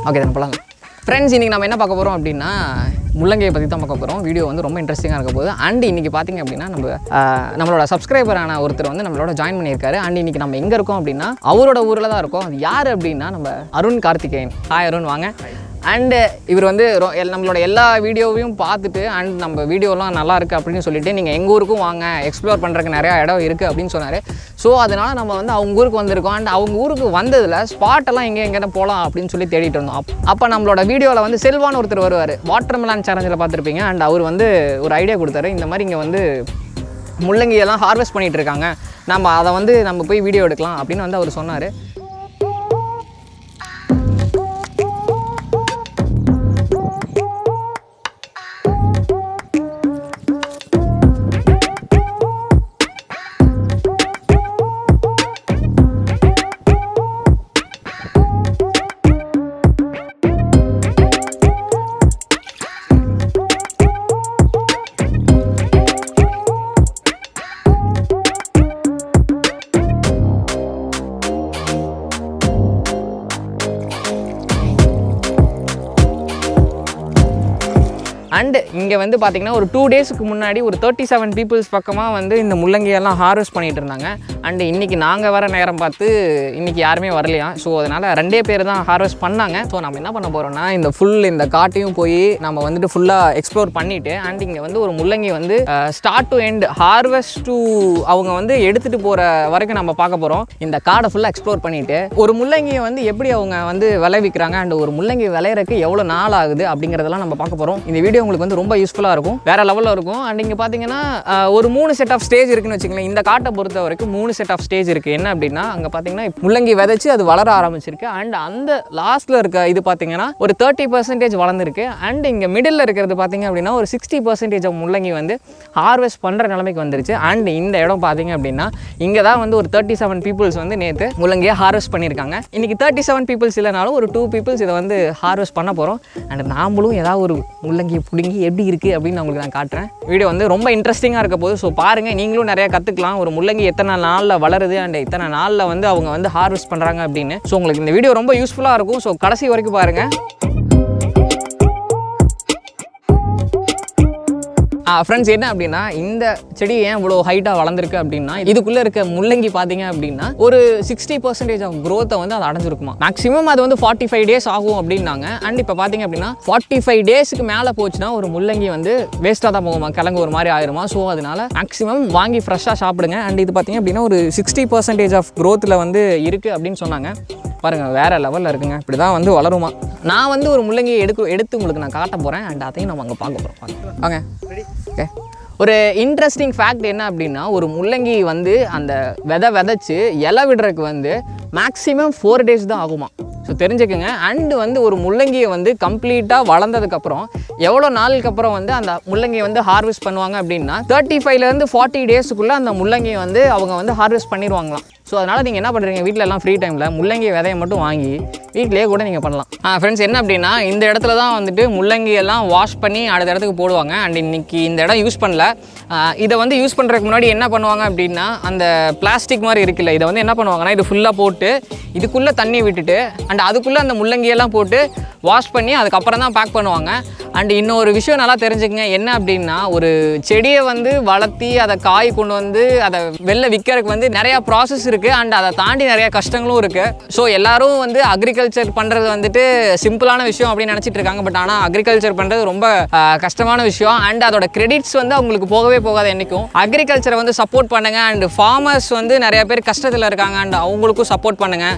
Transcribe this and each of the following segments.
Okay தான் போகலாங்க. Friends, இன்றைக்கி நம்ம என்ன பார்க்க போகிறோம் அப்படின்னா முள்ளங்கியை பற்றி தான் பார்க்க போகிறோம். வீடியோ வந்து ரொம்ப இன்ட்ரெஸ்டிங்காக இருக்க போகுது. அண்ட் இன்றைக்கி பார்த்திங்க அப்படின்னா நம்மளோட சப்ஸ்கிரைபரான ஒருத்தர் வந்து நம்மளோட ஜாயின் பண்ணியிருக்காரு. அண்ட் இன்றைக்கி நம்ம எங்கே இருக்கோம் அப்படின்னா அவரோட ஊரில் தான் இருக்கோம். அது யார் அப்படின்னா நம்ம அருண் கார்த்திகேயன். ஹாய் அருண், வாங்க. அண்டு இவர் வந்து நம்மளோட எல்லா வீடியோவையும் பார்த்துட்டு அண்ட் நம்ம வீடியோலாம் நல்லா இருக்குது அப்படின்னு சொல்லிட்டு நீங்கள் எங்கள் ஊருக்கும் வாங்க, எக்ஸ்ப்ளோர் பண்ணுறதுக்கு நிறையா இடம் இருக்குது அப்படின்னு சொன்னார். ஸோ அதனால் நம்ம வந்து அவங்க ஊருக்கு வந்திருக்கோம். அண்ட் அவங்க ஊருக்கு வந்ததில் ஸ்பாட்டெல்லாம் எங்கே போகலாம் அப்படின்னு சொல்லி தேடிட்டு இருந்தோம். அப்போ நம்மளோட வீடியோவில் வந்து செல்வான்னு ஒருத்தர் வருவார், வாட்டர் மெலான் சேலஞ்சில் பார்த்துருப்பீங்க. அண்ட் அவர் வந்து ஒரு ஐடியா கொடுத்தாரு. இந்த மாதிரி இங்கே வந்து முள்ளங்கியெல்லாம் ஹார்வெஸ்ட் பண்ணிகிட்டு இருக்காங்க, நம்ம அதை வந்து நம்ம போய் வீடியோ எடுக்கலாம் அப்படின்னு வந்து அவர் சொன்னார். அண்டு இங்கே வந்து பார்த்திங்கன்னா ஒரு 2 டேஸுக்கு முன்னாடி ஒரு 37 பீப்புள்ஸ் பக்கமாக வந்து இந்த முள்ளங்கியெல்லாம் ஹார்வெஸ்ட் பண்ணிகிட்டு இருந்தாங்க. அண்டு இன்றைக்கி நாங்கள் வர நேரம் பார்த்து இன்றைக்கி யாருமே வரலையா. ஸோ அதனால் 2 பேர் தான் ஹார்வெஸ்ட் பண்ணாங்க. ஸோ நம்ம என்ன பண்ண போகிறோம்னா இந்த காட்டையும் போய் நம்ம வந்துட்டு ஃபுல்லாக எக்ஸ்ப்ளோர் பண்ணிவிட்டு அண்ட் இங்கே வந்து ஒரு முள்ளங்கி வந்து start to end harvest to அவங்க வந்து எடுத்துகிட்டு போகிற வரைக்கும் நம்ம பார்க்க போகிறோம். இந்த காடை ஃபுல்லாக எக்ஸ்ப்ளோர் பண்ணிவிட்டு ஒரு முள்ளங்கியை வந்து எப்படி அவங்க வந்து விளைவிக்கிறாங்க அண்ட் ஒரு முள்ளங்கி விளையிறதுக்கு எவ்வளோ நாள் ஆகுது அப்படிங்கிறதெல்லாம் நம்ம பார்க்க போகிறோம். இந்த வீடியோ உங்களுக்கு வந்து ரொம்ப யூஸ்ஃபுல்லாக இருக்கும், வேறு லெவலில் இருக்கும். அண்ட் இங்கே பார்த்தீங்கன்னா ஒரு 3 செட் ஆஃப் ஸ்டேஜ் இருக்குன்னு வச்சுக்கோங்களேன். இந்த காட்டை பொறுத்த வரைக்கும் 3 செட் ஆஃப் ஸ்டேஜ் இருக்குது. என்ன அப்படின்னா அங்கே பார்த்தீங்கன்னா முள்ளங்கி விதைச்சு அது வளர ஆரம்பிச்சிருக்கு. அண்ட் அந்த லாஸ்ட்டில் இருக்க இது பார்த்தீங்கன்னா ஒரு 30% வளர்ந்துருக்கு. அண்ட் இங்கே மிடில் இருக்கிறது பார்த்தீங்க அப்படின்னா ஒரு 60% ஆஃப் முள்ளங்கி வந்து ஹார்வெஸ்ட் பண்ணுற நிலைமைக்கு வந்துருச்சு. அண்ட் இந்த இடம் பார்த்தீங்க அப்படின்னா இங்கே தான் வந்து ஒரு 37 பீப்புள்ஸ் வந்து நேற்று முள்ளங்கியை ஹார்வெஸ்ட் பண்ணியிருக்காங்க. இன்றைக்கி 37 பீப்புள்ஸ் இல்லைனாலும் ஒரு 2 பீப்புள்ஸ் இதை வந்து ஹார்வெஸ்ட் பண்ண போகிறோம். அண்ட் நாமளும் ஏதாவது ஒரு முள்ளங்கி பிடுங்கி எப்படி இருக்குது அப்படின்னு உங்களுக்கு நான் காட்டுறேன். வீடியோ வந்து ரொம்ப இன்ட்ரெஸ்டிங்காக இருக்க போது. ஸோ பாருங்கள், நீங்களும் நிறையா கற்றுக்கலாம். ஒரு முள்ளங்கி எத்தனை நாளில் வளருது அண்ட் எத்தனை நாளில் வந்து அவங்க வந்து ஹார்வெஸ்ட் பண்ணுறாங்க அப்படின்னு. ஸோ உங்களுக்கு இந்த வீடியோ ரொம்ப யூஸ்ஃபுல்லாக இருக்கும். ஸோ கடைசி வரைக்கும் பாருங்கள். ஃப்ரெண்ட்ஸ், என்ன அப்படின்னா இந்த செடி ஏன் இவ்வளோ ஹைட்டாக வளர்ந்துருக்கு அப்படின்னா இதுக்குள்ளே இருக்க முள்ளங்கி பார்த்தீங்க அப்படின்னா ஒரு 60% ஆஃப் க்ரோத்தை வந்து அது அடைஞ்சிருக்குமா. மேக்ஸிமம் அது வந்து 45 டேஸ் ஆகும் அப்படின்னாங்க. அண்ட் இப்போ பார்த்தீங்க அப்படின்னா 45 டேஸுக்கு மேலே போச்சுன்னா ஒரு முள்ளங்கி வந்து வேஸ்ட்டாக தான் போகுமா, கிழங்கு ஒரு மாதிரி ஆயிருமா. ஸோ அதனால மேக்ஸிமம் வாங்கி ஃப்ரெஷ்ஷாக சாப்பிடுங்க. அண்ட் இது பார்த்தீங்க அப்படின்னா ஒரு 60% ஆஃப் க்ரோத்தில் வந்து இருக்குது அப்படின்னு சொன்னாங்க. பாருங்கள், வேறு லெவலில் இருக்குங்க. இப்படி தான் வந்து வளருமா. நான் வந்து ஒரு முள்ளங்கியை எடுத்து உங்களுக்கு நான் காட்ட போகிறேன். அண்ட் அதையும் நம்ம அங்கே பார்க்க போகிறோம். வாங்க. ஓகே, ஒரு இன்ட்ரெஸ்டிங் ஃபேக்ட் என்ன அப்படின்னா ஒரு முள்ளங்கி வந்து அந்த விதைச்சு இலை விடுறதுக்கு வந்து மேக்ஸிமம் 4 டேஸ் தான் ஆகுமா. ஸோ தெரிஞ்சுக்கோங்க. அண்டு வந்து ஒரு முள்ளங்கியை வந்து கம்ப்ளீட்டாக வளர்ந்ததுக்கப்புறம் எவ்வளோ நாளுக்கு அப்புறம் வந்து அந்த முள்ளங்கியை வந்து ஹார்வெஸ்ட் பண்ணுவாங்க அப்படின்னா 35லேருந்து 40 டேஸுக்குள்ளே அந்த முள்ளங்கியை வந்து அவங்க வந்து ஹார்வெஸ்ட் பண்ணிடுவாங்களாம். ஸோ அதனால் நீங்கள் என்ன பண்ணுறீங்க, வீட்டில் எல்லாம் ஃப்ரீ டைமில் முள்ளங்கி விதையை மட்டும் வாங்கி வீட்டிலேயே கூட நீங்கள் பண்ணலாம். ஃப்ரெண்ட்ஸ், என்ன அப்படின்னா இந்த இடத்துல தான் வந்துட்டு முள்ளங்கியெல்லாம் வாஷ் பண்ணி அடுத்த இடத்துக்கு போடுவாங்க. அண்ட் இன்றைக்கி இந்த இடம் யூஸ் பண்ணல. இதை வந்து யூஸ் பண்ணுறதுக்கு முன்னாடி என்ன பண்ணுவாங்க அப்படின்னா அந்த பிளாஸ்டிக் மாதிரி இருக்குல்ல, இதை வந்து என்ன பண்ணுவாங்கன்னா இது ஃபுல்லாக போட்டு இதுக்குள்ளே தண்ணி விட்டுட்டு அண்ட் அதுக்குள்ளே அந்த முள்ளங்கியெல்லாம் போட்டு வாஷ் பண்ணி அதுக்கப்புறம் தான் பேக் பண்ணுவாங்க. அண்ட் இன்னொரு விஷயம் நல்லா தெரிஞ்சுக்கங்க, என்ன அப்படின்னா ஒரு செடியை வந்து வளர்த்தி அதை காய் கொண்டு வந்து அதை வெளில விற்கிறதுக்கு வந்து நிறையா ப்ராசஸ் இருக்குது. அண்ட் அதை தாண்டி நிறையா கஷ்டங்களும் இருக்குது. ஸோ எல்லோரும் வந்து அக்ரிகல்ச்சர் பண்ணுறது வந்துட்டு சிம்பிளான விஷயம் அப்படின்னு நினச்சிட்டு இருக்காங்க. பட் ஆனால் அக்ரிகல்ச்சர் பண்ணுறது ரொம்ப கஷ்டமான விஷயம். அண்ட் அதோட கிரெடிட்ஸ் வந்து அவங்களுக்கு போகவே போகாது என்றைக்கும். அக்ரிகல்ச்சரை வந்து சப்போர்ட் பண்ணுங்கள். அண்ட் ஃபார்மர்ஸ் வந்து நிறைய பேர் கஷ்டத்தில் இருக்காங்க. அண்ட் அவங்களுக்கும் சப்போர்ட் பண்ணுங்கள்.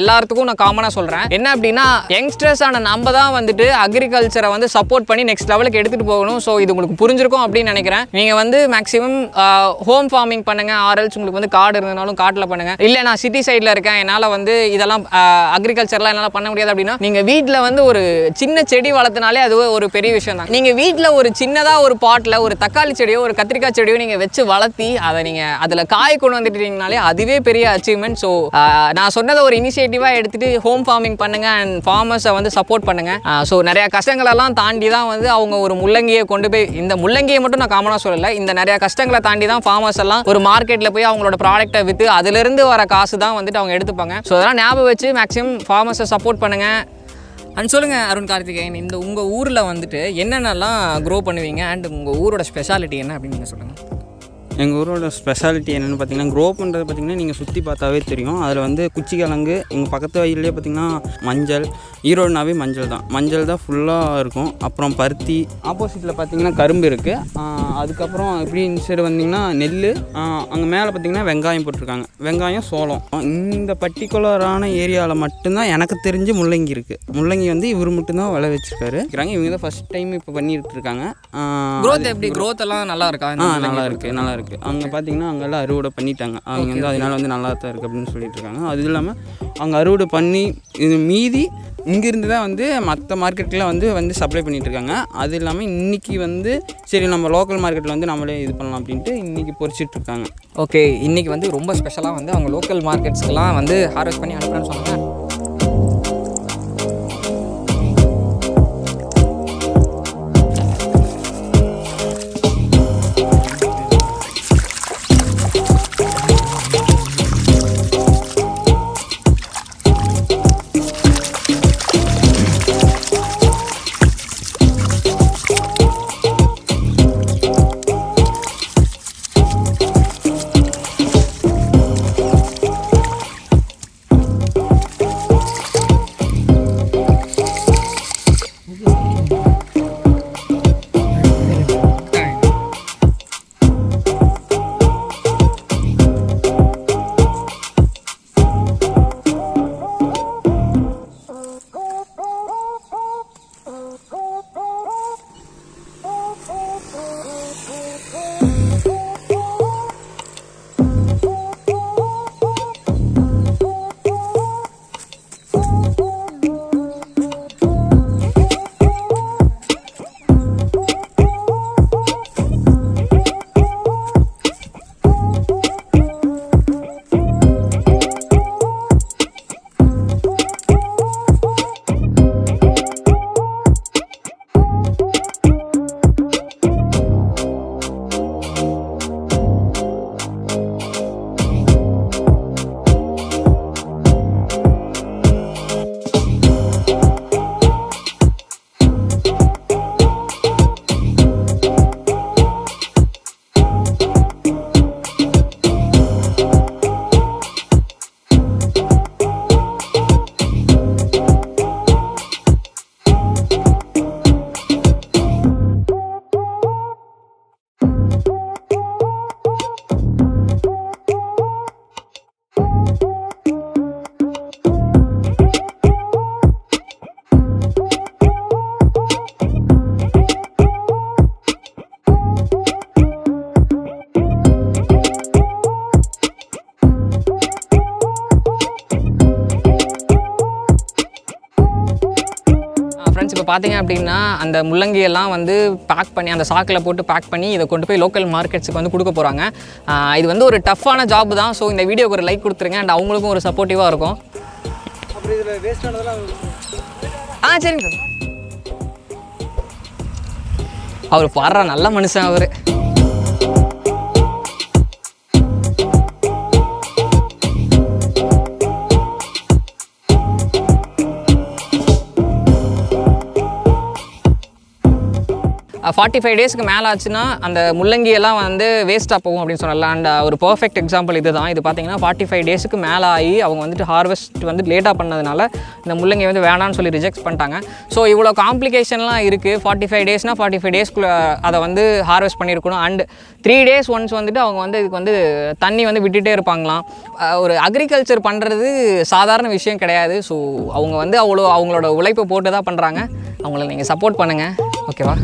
எல்லாத்துக்கும் நான் காமனாக சொல்கிறேன். என்ன அப்படின்னா யங்ஸ்டர்ஸான நம்ம தான் வந்துட்டு அக்ரிகல்ச்சரை வந்து சப்போர்ட் பண்ணி நெக்ஸ்ட் லெவலுக்கு எடுத்துகிட்டு போகணும். ஸோ இது உங்களுக்கு புரிஞ்சிருக்கும் அப்படின்னு நினைக்கிறேன். நீங்கள் வந்து மேக்ஸிமம் ஹோம் ஃபார்மிங் பண்ணுங்கள். ஆர்எல்ஸ் உங்களுக்கு வந்து காடு இருந்தாலும் காட்டில் பண்ணுங்கள். இல்லை நான் சிட்டி சைடில் இருக்கேன், என்னால் வந்து இதெல்லாம் அக்ரிகல்ச்சர்லாம் என்னால் பண்ண முடியாது அப்படின்னா நீங்கள் வீட்டில் வந்து ஒரு சின்ன செடி வளர்த்தினாலே அது ஒரு பெரிய விஷயம் தான். நீங்கள் வீட்டில் ஒரு சின்னதாக ஒரு பாட்டில் ஒரு தக்காளி செடியோ ஒரு கத்திரிக்காய் செடியோ நீங்கள் வச்சு வளர்த்தி அதை நீங்கள் அதில் காய் கொண்டு வந்துட்டீங்கனாலே அதுவே பெரிய அச்சீவ்மெண்ட். ஸோ நான் சொன்னதை ஒரு இனிஷியேட்டிவாக எடுத்துகிட்டு ஹோம் ஃபார்மிங் பண்ணுங்கள் அண்ட் ஃபார்மர்ஸை வந்து சப்போர்ட் பண்ணுங்கள். ஸோ நிறையா கஷ்டங்களெல்லாம் தாண்டி தான் வந்து அவங்க ஒரு முள்ளங்கியை கொண்டு போய் இந்த முள்ளங்கியை மட்டும் நான் காமனாக சொல்லலை, இந்த நிறையா கஷ்டங்களை தாண்டி தான் ஃபார்மர்ஸ் எல்லாம் ஒரு மார்க்கெட்டில் போய் அவங்களோட ப்ராடக்ட்டை விற்று அதிலிருந்து வர காசு தான் வந்துட்டு அவங்க எடுத்துப்பாங்க. ஸோ அதெல்லாம் ஞாபகம் வச்சு மேக்ஸிமம் ஃபார்மர்ஸை சப்போர்ட் பண்ணுங்கள். அண்ட் சொல்லுங்கள் அருண் கார்த்திகேயன், இந்த உங்கள் ஊரில் வந்துட்டு என்னென்னலாம் க்ரோ பண்ணுவீங்க அண்ட் உங்கள் ஊரோட ஸ்பெஷாலிட்டி என்ன அப்படின்னு நீங்கள் சொல்லுங்கள். எங்கள் ஊரோட ஸ்பெஷாலிட்டி என்னென்னு பார்த்தீங்கன்னா, க்ரோ பண்ணுறது பார்த்திங்கன்னா நீங்கள் சுற்றி பார்த்தாவே தெரியும். அதில் வந்து குச்சிக்கிழங்கு, எங்கள் பக்கத்து வயல்லே பார்த்திங்கன்னா மஞ்சள், ஈரோடுனாவே மஞ்சள் தான் ஃபுல்லாக இருக்கும். அப்புறம் பருத்தி, ஆப்போசிட்டில் பார்த்திங்கன்னா கரும்பு இருக்குது. அதுக்கப்புறம் இப்படி இந்த சைடு வந்திங்கன்னா நெல், அங்கே மேலே பார்த்திங்கன்னா வெங்காயம் போட்டிருக்காங்க, வெங்காயம், சோளம். இந்த பர்டிகுலரான ஏரியாவில் மட்டும்தான் எனக்கு தெரிஞ்சு முள்ளங்கி இருக்குது. முள்ளங்கி வந்து இவர் மட்டும்தான் விளை வச்சுருக்காரு. இவங்க தான் ஃபஸ்ட் டைம் இப்போ பண்ணிட்டு இருக்காங்க. க்ரோத் எப்படி, க்ரோத் எல்லாம் நல்லா இருக்கா? நல்லா இருக்குது. அங்கே பார்த்தீங்கன்னா அங்கெல்லாம் அறுவடை பண்ணிட்டாங்க. அவங்க வந்து அதனால் வந்து நல்லா தான் இருக்குது அப்படின்னு சொல்லிட்டு இருக்காங்க. அது இல்லாமல் அவங்க அறுவடை பண்ணி இது மீதி இங்கேருந்து தான் வந்து மற்ற மார்க்கெட்டில் வந்து சப்ளை பண்ணிகிட்ருக்காங்க. அது இல்லாமல் இன்றைக்கி வந்து சரி நம்ம லோக்கல் மார்க்கெட்டில் வந்து நம்மளே இது பண்ணலாம் அப்படின்ட்டு இன்றைக்கி பொறிச்சிட்ருக்காங்க. ஓகே, இன்றைக்கி வந்து ரொம்ப ஸ்பெஷலாக வந்து அவங்க லோக்கல் மார்க்கெட்ஸ்க்கெலாம் வந்து ஹார்வெஸ்ட் பண்ணி அனுப்புகிறேன்னு சொன்னாங்க. இப்போ பார்த்தீங்க அப்படின்னா அந்த முள்ளங்கியெல்லாம் வந்து பேக் பண்ணி அந்த சாக்கில் போட்டு பேக் பண்ணி இதை கொண்டு போய் லோக்கல் மார்க்கெட்ஸுக்கு வந்து கொடுக்க போகிறாங்க. இது வந்து ஒரு டஃப்பான ஜாப் தான். ஸோ இந்த வீடியோக்கு ஒரு லைக் கொடுத்துருங்க அண்ட் அவங்களுக்கும் ஒரு சப்போர்ட்டிவாக இருக்கும். அப்புறம் இதில் வேஸ்ட் ஆனதெல்லாம் சரிங்க சார். அவர் பாடுற நல்ல மனுஷன் அவர். Uh, 45 டேஸ்க்கு மேலே ஆச்சுன்னா அந்த முள்ளங்கியெல்லாம் வந்து வேஸ்ட்டாக போகும் அப்படின்னு சொல்லலாம். அண்ட் ஒரு பர்ஃபெக்ட் எக்ஸாம்பிள் இது தான். இது பார்த்தீங்கன்னா 45 டேஸ்க்கு மேலே ஆகி அவங்க வந்துட்டு ஹார்வெஸ்ட் வந்து லேட்டாக பண்ணதுனால இந்த முள்ளங்கி வந்து வேணான்னு சொல்லி ரிஜெக்ட் பண்ணிட்டாங்க. ஸோ இவ்வளோ காம்ப்ளிகேஷன்லாம் இருக்குது. 45 டேஸ்னால் 45 டேஸ்க்குள்ளே அதை வந்து ஹார்வெஸ்ட் பண்ணியிருக்கணும். அண்ட் 3 டேஸ் ஒன்ஸ் வந்துட்டு அவங்க வந்து இதுக்கு வந்து தண்ணி வந்து விட்டுகிட்டே இருப்பாங்களாம். ஒரு அக்ரிகல்ச்சர் பண்ணுறது சாதாரண விஷயம் கிடையாது. ஸோ அவங்க வந்து அவங்களோட உழைப்பை போட்டு தான் பண்ணுறாங்க. அவங்கள நீங்கள் சப்போர்ட் பண்ணுங்கள், ஓகேவா?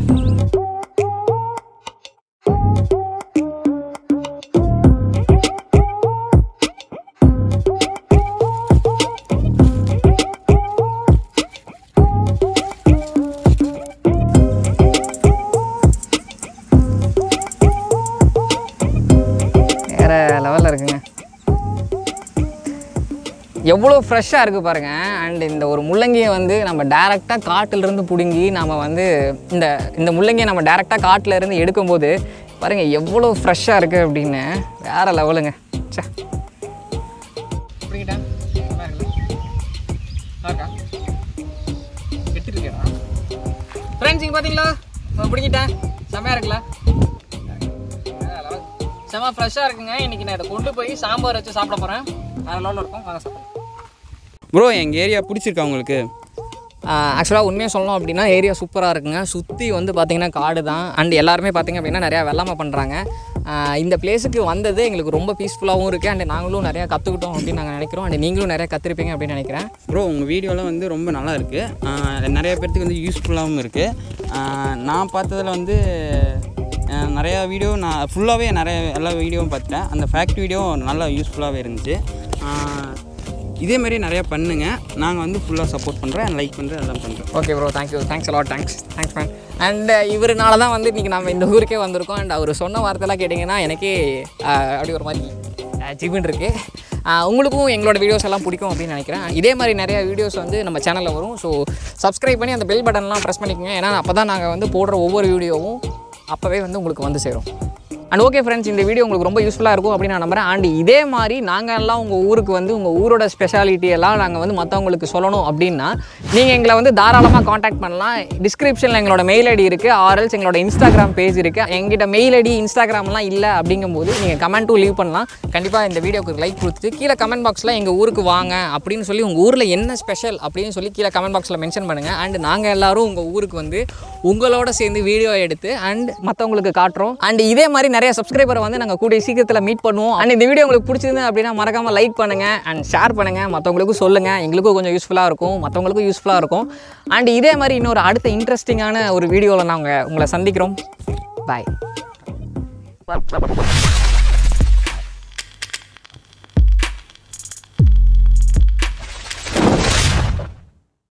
லெவலில் இருக்குங்க. எவ்வளோ ஃப்ரெஷ்ஷாக இருக்குது பாருங்கள். அண்ட் இந்த ஒரு முள்ளங்கியை வந்து நம்ம டேரெக்டாக காட்டிலிருந்து பிடுங்கி நம்ம வந்து இந்த முள்ளங்கியை நம்ம டேரெக்டாக காட்டிலேருந்து எடுக்கும்போது பாருங்கள் எவ்வளோ ஃப்ரெஷ்ஷாக இருக்குது அப்படின்னு. வேறு லெவலுங்க. சே ஃப்ரெண்ட்ஸ் இங்கே பார்த்தீங்களா பிடிக்கிட்டேன் செம்மையாக இருக்குல்ல செம்ம ஃப்ரெஷ்ஷாக இருக்குங்க. இன்றைக்கி நான் இதை கொண்டு போய் சாம்பார் வச்சு சாப்பிட போகிறேன். வேறு லெவலில் இருக்கும். வாங்க சாப்பிடுறேன். ப்ரோ எங்கள் ஏரியா பிடிச்சிருக்கா உங்களுக்கு? ஆக்சுவலாக உண்மையாக சொல்லணும் அப்படின்னா ஏரியா சூப்பராக இருக்குங்க. சுற்றி வந்து பார்த்திங்கன்னா காடு தான். அண்ட் எல்லாருமே பார்த்திங்க அப்படின்னா நிறையா வெள்ளாமை பண்ணுறாங்க. இந்த பிளேஸுக்கு வந்தது எங்களுக்கு ரொம்ப பீஸ்ஃபுல்லாகவும் இருக்குது. அண்ட் நாங்களும் நிறையா கற்றுக்கிட்டோம் அப்படின்னு நாங்கள் நினைக்கிறோம். அண்ட் நீங்களும் நிறையா கற்றுருப்பீங்க அப்படின்னு நினைக்கிறேன். ப்ரோ உங்கள் வீடியோலாம் வந்து ரொம்ப நல்லா இருக்குது. நிறைய பேர்த்துக்கு வந்து யூஸ்ஃபுல்லாகவும் இருக்குது. நான் பார்த்ததில் வந்து நிறையா வீடியோ நான் ஃபுல்லாகவே எல்லா வீடியோவும் பார்த்துட்டேன். அந்த ஃபேக்ட் வீடியோ நல்லா யூஸ்ஃபுல்லாகவே இருந்துச்சு. இதேமாரி நிறையா பண்ணுங்கள். நாங்கள் வந்து ஃபுல்லாக சப்போர்ட் பண்ணுறேன், லைக் பண்ணுறேன், எல்லாம் பண்ணுறேன். Okay bro, thank you. Thanks a lot. Thanks man. And இவருனால தான் வந்து இன்றைக்கி நம்ம இந்த ஊருக்கே வந்திருக்கோம். அண்ட் அவர் சொன்ன வார்த்தைலாம் கேட்டிங்கன்னா எனக்கே அப்படி ஒரு மாதிரி ஜிபின் இருக்குது. உங்களுக்கும் எங்களோட வீடியோஸ் எல்லாம் பிடிக்கும் அப்படின்னு நினைக்கிறேன். இதே மாதிரி நிறையா வீடியோஸ் வந்து நம்ம சேனலில் வரும். ஸோ சப்ஸ்கிரைப் பண்ணி அந்த பெல் பட்டன்லாம் ப்ரெஸ் பண்ணிக்கோங்க. ஏன்னா அப்போ தான் நாங்கள் வந்து போடுற ஒவ்வொரு வீடியோவும் அப்போவே வந்து உங்களுக்கு வந்து சேரும். அண்ட் ஓகே ஃப்ரெண்ட்ஸ், இந்த வீடியோ உங்களுக்கு ரொம்ப யூஸ்ஃபுல்லாக இருக்கும் அப்படின்னு நான் நம்புறேன். அண்ட் இதே மாதிரி நாங்கள் எல்லாம் உங்கள் ஊருக்கு வந்து உங்கள் ஊரோட ஸ்பெஷாலிட்டி எல்லாம் நாங்கள் வந்து மற்றவங்களுக்கு சொல்லணும் அப்படின்னா நீங்கள் எங்களை வந்து தாராளமாக காண்டாக்ட் பண்ணலாம். டிஸ்கிரிப்ஷனில் எங்களோட மெயில் ஐடி இருக்குது, ஆர்எல்ஸ் எங்களோட இன்ஸ்டாகிராம் பேஜ் இருக்குது. எங்கிட்ட மெயில் ஐடி இன்ஸ்டாகிராம்லாம் இல்லை அப்படிங்கும்போது நீங்கள் கமெண்ட்டும் லீவ் பண்ணலாம். கண்டிப்பாக இந்த வீடியோக்கு லைக் கொடுத்துட்டு கீழே கமெண்ட் பாக்ஸில் எங்கள் ஊருக்கு வாங்க அப்படின்னு சொல்லி உங்கள் ஊரில் என்ன ஸ்பெஷல் அப்படின்னு சொல்லி கீழே கமெண்ட் பாக்ஸில் மென்ஷன் பண்ணுங்கள். அண்ட் நாங்கள் எல்லோரும் உங்கள் ஊருக்கு வந்து உங்களோட சேர்ந்து வீடியோ எடுத்து அண்ட் மற்றவங்களுக்கு காட்டுறோம். அண்ட் இதே மாதிரி நிறைய சப்ஸ்கிரைபரை வந்து நாங்கள் கூடிய சீக்கிரத்தில் மீட் பண்ணுவோம். அண்ட் இந்த வீடியோ உங்களுக்கு பிடிச்சிருந்து அப்படின்னா மறக்காமல் லைக் பண்ணுங்கள் அண்ட் ஷேர் பண்ணுங்கள். மற்றவங்களுக்கும் சொல்லுங்கள். எங்களுக்கும் கொஞ்சம் யூஸ்ஃபுல்லாக இருக்கும், மற்றவங்களுக்கும் யூஸ்ஃபுல்லாக இருக்கும். அண்ட் இதே மாதிரி இன்னொரு அடுத்த இன்ட்ரெஸ்டிங்கான ஒரு வீடியோவில் நாங்கள் உங்களை சந்திக்கிறோம். பாய்.